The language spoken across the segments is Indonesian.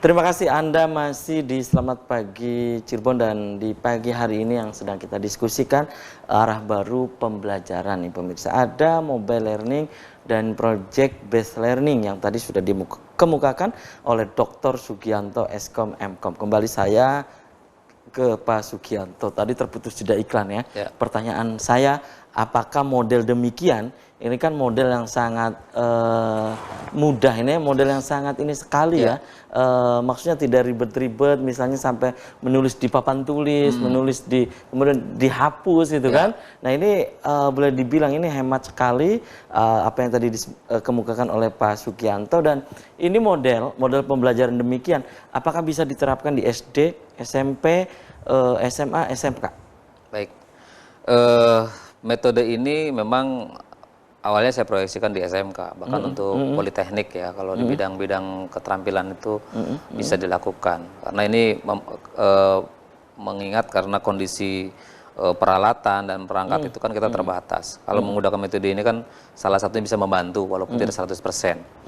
Terima kasih Anda masih di Selamat Pagi Cirebon, dan di pagi hari ini yang sedang kita diskusikan arah baru pembelajaran nih pemirsa. Ada mobile learning dan project based learning yang tadi sudah dikemukakan oleh Dr. Sugianto Eskom Mkom. Kembali saya ke Pak Sugianto. Tadi terputus jeda iklan ya. Pertanyaan saya, apakah model demikian, ini kan model yang sangat mudah, ini model yang sangat ini sekali ya. Maksudnya tidak ribet-ribet, misalnya sampai menulis di papan tulis, menulis di kemudian dihapus gitu kan. Nah ini boleh dibilang ini hemat sekali apa yang tadi dikemukakan oleh Pak Sugianto, dan ini model pembelajaran demikian apakah bisa diterapkan di SD, SMP, SMA, SMK? Baik. Metode ini memang awalnya saya proyeksikan di SMK, bahkan untuk politeknik ya, kalau di bidang-bidang keterampilan itu bisa dilakukan. Karena ini mengingat karena kondisi peralatan dan perangkat itu kan kita terbatas. Kalau menggunakan metode ini kan salah satunya bisa membantu walaupun tidak 100%.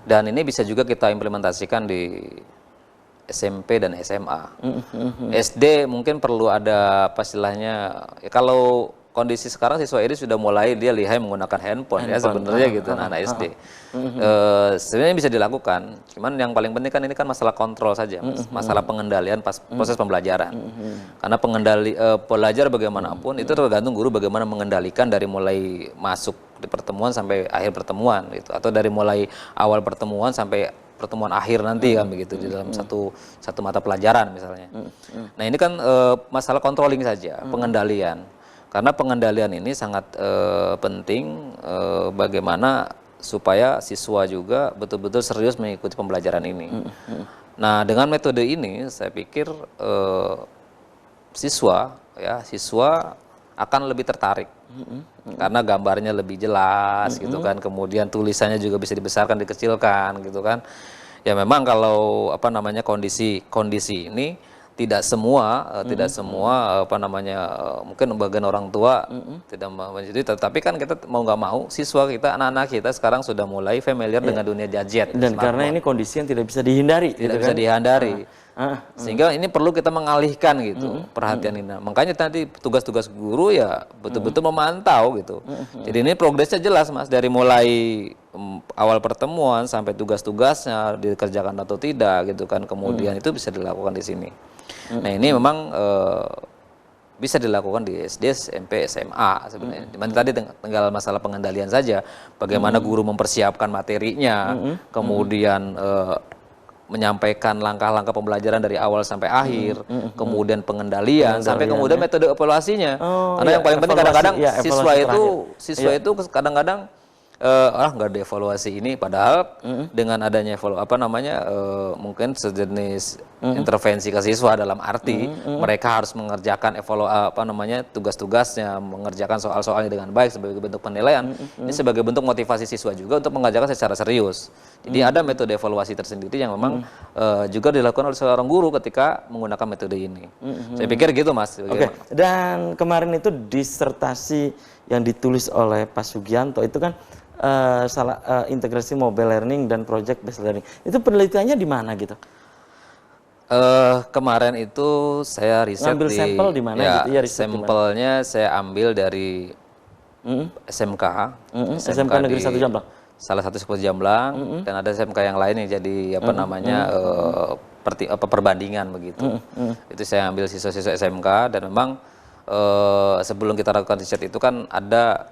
Dan ini bisa juga kita implementasikan di SMP dan SMA. SD mungkin perlu ada apa istilahnya, ya kalau kondisi sekarang siswa ini sudah mulai dia lihai menggunakan handphone ya sebenarnya gitu, anak SD. Sebenarnya bisa dilakukan, cuman yang paling penting kan ini kan masalah kontrol saja, masalah pengendalian pas proses pembelajaran. Karena belajar bagaimanapun itu tergantung guru bagaimana mengendalikan dari mulai masuk di pertemuan sampai akhir pertemuan gitu, atau dari mulai awal pertemuan sampai pertemuan akhir nanti kan begitu di dalam satu mata pelajaran misalnya. Nah ini kan masalah controlling saja, pengendalian. Karena pengendalian ini sangat penting bagaimana supaya siswa juga betul-betul serius mengikuti pembelajaran ini. Nah dengan metode ini saya pikir siswa akan lebih tertarik karena gambarnya lebih jelas gitu kan, kemudian tulisannya juga bisa dibesarkan, dikecilkan gitu kan. Ya memang kalau apa namanya kondisi ini tidak semua apa namanya mungkin bagian orang tua tidak menjadi, tetapi kan kita mau nggak mau siswa kita, anak-anak kita sekarang sudah mulai familiar dengan dunia gadget dan karena ini kondisi yang tidak bisa dihindari, bisa dihindari. Sehingga ini perlu kita mengalihkan gitu perhatian ini. Makanya tadi tugas-tugas guru ya betul-betul memantau gitu. Jadi ini progresnya jelas Mas, dari mulai awal pertemuan sampai tugas-tugasnya dikerjakan atau tidak gitu kan. Kemudian itu bisa dilakukan di sini. Nah ini memang bisa dilakukan di SD, SMP, SMA sebenarnya. Cuman tadi tinggal masalah pengendalian saja. Bagaimana guru mempersiapkan materinya, kemudian menyampaikan langkah-langkah pembelajaran dari awal sampai akhir, kemudian pengendalian, sampai kemudian metode evaluasinya. Karena yang paling penting kadang-kadang siswa itu kadang-kadang nggak ada evaluasi ini, padahal dengan adanya mungkin sejenis intervensi ke siswa dalam arti mereka harus mengerjakan tugas-tugasnya, mengerjakan soal-soalnya dengan baik sebagai bentuk penilaian. Ini sebagai bentuk motivasi siswa juga untuk mengerjakan secara serius. Jadi ada metode evaluasi tersendiri yang memang juga dilakukan oleh seorang guru ketika menggunakan metode ini. Saya pikir gitu Mas. Oke. Dan kemarin itu disertasi yang ditulis oleh Pak Sugianto itu kan integrasi mobile learning dan project based learning. Itu penelitiannya di mana gitu? Kemarin itu saya riset ngambil sampel di mana gitu ya? Sampelnya saya ambil dari SMK, SMK Negeri 1 Jamblang. Salah satu sekolah Jamblang, dan ada SMK yang lain yang jadi perbandingan begitu. Itu saya ambil siswa-siswa SMK, dan memang sebelum kita lakukan riset itu kan ada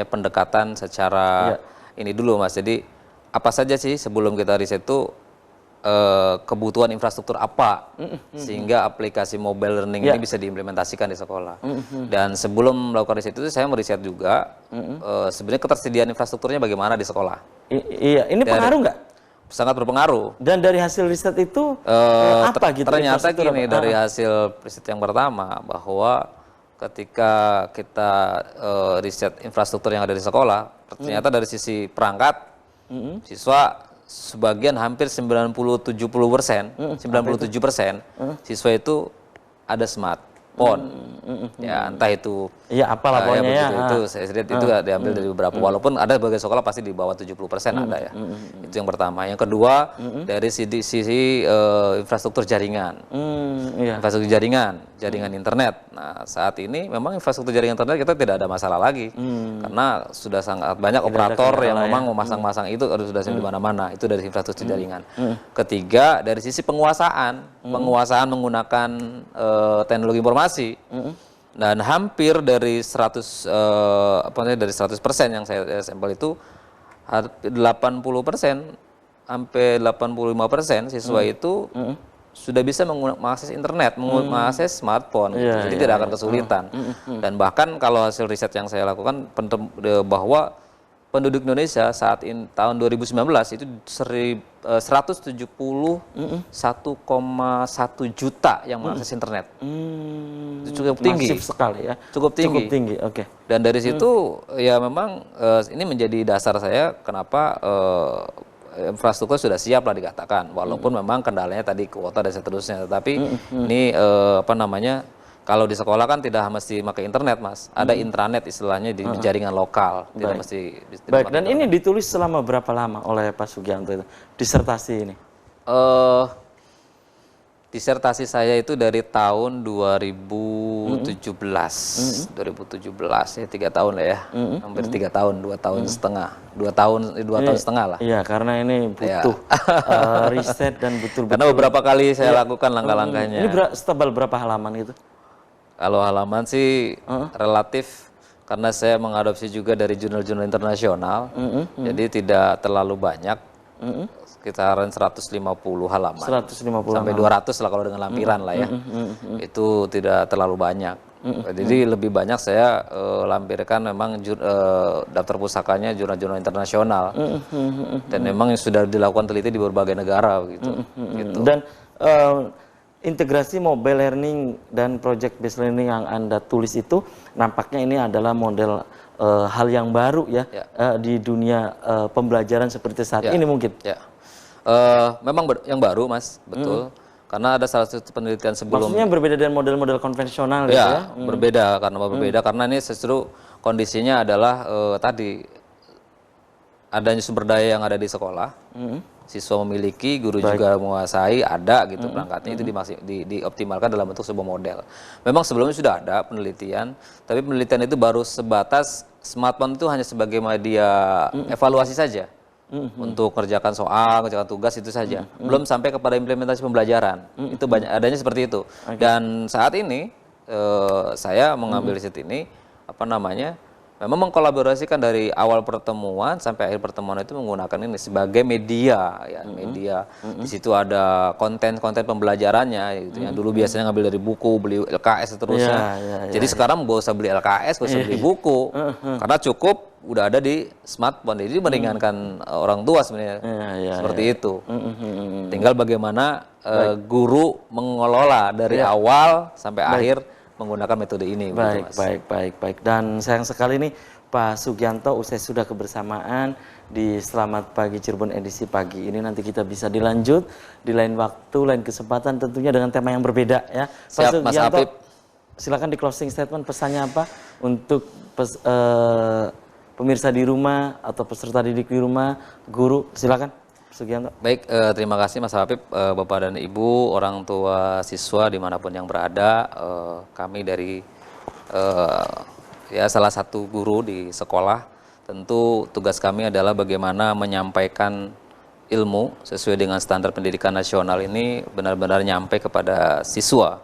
pendekatan secara ini dulu Mas. Jadi apa saja sih sebelum kita riset itu kebutuhan infrastruktur apa sehingga aplikasi mobile learning ini bisa diimplementasikan di sekolah. Dan sebelum melakukan riset itu saya meriset juga sebenarnya ketersediaan infrastrukturnya bagaimana di sekolah. Iya, ini pengaruh nggak? Sangat berpengaruh. Dan dari hasil riset itu apa gitu? Ternyata gini, dari hasil riset yang pertama bahwa ketika kita riset infrastruktur yang ada di sekolah, ternyata dari sisi perangkat siswa sebagian hampir 97% siswa itu ada smart. smartphone. Ya entah itu Iya, apalah pokoknya ya. itu saya lihat itu diambil dari beberapa, walaupun ada sebagai sekolah pasti di bawah 70% ada ya. Itu yang pertama. Yang kedua dari sisi infrastruktur jaringan. Iya. Infrastruktur jaringan internet. Nah, saat ini memang infrastruktur jaringan internet kita tidak ada masalah lagi. Karena sudah sangat banyak operator yang memang memasang-masang itu sudah di mana-mana. Itu dari infrastruktur jaringan. Ketiga, dari sisi penguasaan menggunakan teknologi informasi. Dan hampir dari 100% yang saya sampel itu 80% sampai 85% siswa itu sudah bisa mengakses internet, mengakses smartphone, jadi tidak akan kesulitan. Dan bahkan kalau hasil riset yang saya lakukan bahwa penduduk Indonesia saat ini tahun 2019 itu 171,1 juta yang mengakses internet. Itu cukup tinggi. Masif sekali ya. Cukup tinggi. Cukup tinggi, oke. Dan dari situ ya memang ini menjadi dasar saya kenapa infrastruktur sudah siap lah dikatakan. Walaupun memang kendalanya tadi kuota dan seterusnya. Tetapi ini kalau di sekolah kan tidak mesti pakai internet, Mas. Ada intranet istilahnya di jaringan lokal. Tidak mesti. Baik, dan ini ditulis selama berapa lama oleh Pak Sugianto itu, disertasi ini? Disertasi saya itu dari tahun 2017. 2017 ya, 3 tahun lah ya. Hampir 3 tahun, 2 tahun setengah. 2 tahun setengah lah. Iya, karena ini butuh riset dan betul-betul. Karena beberapa kali saya lakukan langkah-langkahnya. Ini setebal berapa halaman gitu? Kalau halaman sih relatif, karena saya mengadopsi juga dari jurnal-jurnal internasional, jadi tidak terlalu banyak, sekitaran 150 halaman, 150 sampai 200 lah kalau dengan lampiran lah ya, itu tidak terlalu banyak. Jadi lebih banyak saya lampirkan memang daftar pusakanya jurnal-jurnal internasional, dan memang sudah dilakukan teliti di berbagai negara gitu. Dan integrasi mobile learning dan project based learning yang Anda tulis itu nampaknya ini adalah model hal yang baru ya, di dunia pembelajaran seperti saat ini mungkin. Ya. Memang yang baru, Mas, betul. Karena ada salah satu penelitian sebelum. Maksudnya berbeda dengan model-model konvensional gitu ya? Berbeda karena ini justru kondisinya adalah tadi adanya sumber daya yang ada di sekolah. Siswa memiliki, guru juga menguasai, ada gitu perangkatnya, itu dioptimalkan dalam bentuk sebuah model. Memang sebelumnya sudah ada penelitian, tapi penelitian itu baru sebatas smartphone itu hanya sebagai media evaluasi saja. Untuk kerjakan soal, kerjakan tugas itu saja. Belum sampai kepada implementasi pembelajaran. Itu banyak adanya seperti itu. Dan saat ini saya mengambil riset ini memang mengkolaborasikan dari awal pertemuan sampai akhir pertemuan itu menggunakan ini sebagai media ya, media. Di situ ada konten-konten pembelajarannya gitu, yang dulu biasanya ngambil dari buku, beli LKS seterusnya. Jadi sekarang nggak usah beli LKS, nggak usah beli buku. Karena cukup udah ada di smartphone. Jadi meringankan orang tua sebenarnya. Seperti itu. Tinggal bagaimana guru mengelola dari awal sampai akhir menggunakan metode ini. Baik. Dan sayang sekali nih Pak Sugianto, usai sudah kebersamaan di Selamat Pagi Cirebon edisi pagi ini, nanti kita bisa dilanjut di lain waktu, lain kesempatan, tentunya dengan tema yang berbeda ya. Pak Sugianto, Mas Apip, silakan di closing statement pesannya apa untuk pemirsa di rumah atau peserta didik di rumah, guru, silakan. Sugianto. Baik, terima kasih Mas Habib, Bapak dan Ibu, orang tua siswa dimanapun yang berada. Kami dari salah satu guru di sekolah, tentu tugas kami adalah bagaimana menyampaikan ilmu sesuai dengan standar pendidikan nasional ini benar-benar nyampe kepada siswa.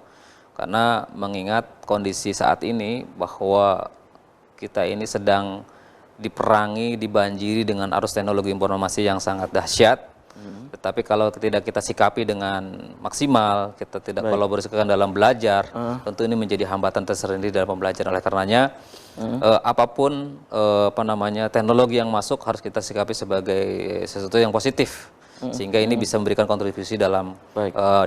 Karena mengingat kondisi saat ini bahwa kita ini sedang diperangi, dibanjiri dengan arus teknologi informasi yang sangat dahsyat. Tetapi kalau tidak kita sikapi dengan maksimal, kita tidak kolaborasikan dalam belajar, tentu ini menjadi hambatan tersendiri dalam pembelajaran. Oleh karenanya, apapun teknologi yang masuk harus kita sikapi sebagai sesuatu yang positif, sehingga ini bisa memberikan kontribusi dalam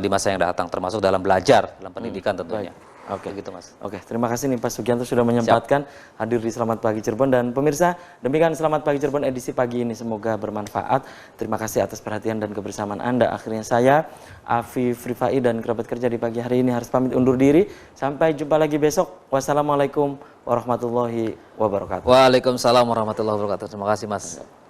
di masa yang datang, termasuk dalam belajar, dalam pendidikan tentunya. Oke. Begitu Mas. Oke, terima kasih nih Pak Sugianto sudah menyempatkan hadir di Selamat Pagi Cirebon. Dan pemirsa, demikian Selamat Pagi Cirebon edisi pagi ini, semoga bermanfaat. Terima kasih atas perhatian dan kebersamaan Anda. Akhirnya saya, Afif Rifai dan kerabat kerja di pagi hari ini harus pamit undur diri. Sampai jumpa lagi besok. Wassalamualaikum warahmatullahi wabarakatuh. Waalaikumsalam warahmatullahi wabarakatuh. Terima kasih Mas.